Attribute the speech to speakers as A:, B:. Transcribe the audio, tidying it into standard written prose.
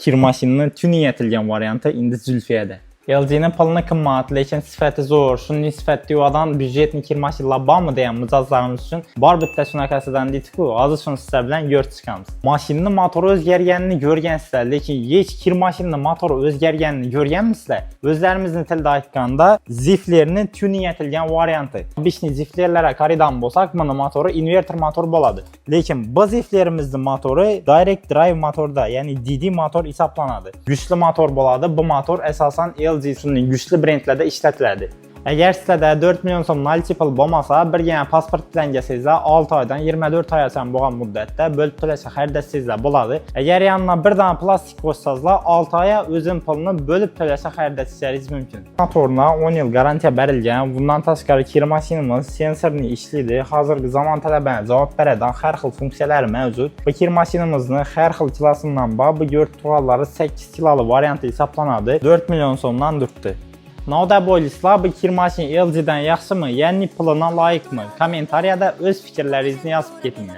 A: kir maşınının tuning etilgan variantı indi Zülfiyədə. LG-nin pulunu qımmat, lekin sifəti zor, şunun nisbət diyodan büdjetli kir maşınlar barmı deyən mücazlarımız üçün bar bütdə şunakasıdan dedik ki, azı şunu sizlər bilən gör çıxamız. Maşının motoru özgərgənini görgənsizlər, lekin heç kir maşının motoru özgərgənini görgənmisizlər? Özlərimizin tildə aytqanda ziflerinin tuning etilgan variantı. Bişni ziflerlərə qaridan bolsaq, bunun motoru inverter motor boladı. Lekin bu ziflerimizin motoru direct drive motorda, yəni DD motor hesablanadı. Güclü motor boladı. Bu motor əsasən LG-sinin güclü brendlərdə işlətilədi. Əgər sizdə 4 milyon som multiple olmasa, bir yəni pasport bilan gəlsəz 6 aydan 24 ayacan bolğan müddətdə bölüb töləsə xərdətsizlə boladı. Əgər yanına bir dənə plastik qoşsazlar 6 aya özün pulunu bölüb töləsə xərdətsizləriz mümkün. Motoruna 10 il garantiya bərilgən, bundan təşkil kir maşınımız sensorlu işlidir. Hazırki zaman tələbinə cavab verədən hər xil funksiyaları mövcud. Bu kir maşınımızın hər xil kilosundan bax, bu gördüyünüz 8 kilolu variantı hesablanadı. 4 milyon somdan durdu. Naudabolislar bu kir maşını LG-dən yaxşımı, yəni puluna layiqmi? Kommentariyada öz fikirlərinizi yazıb getin.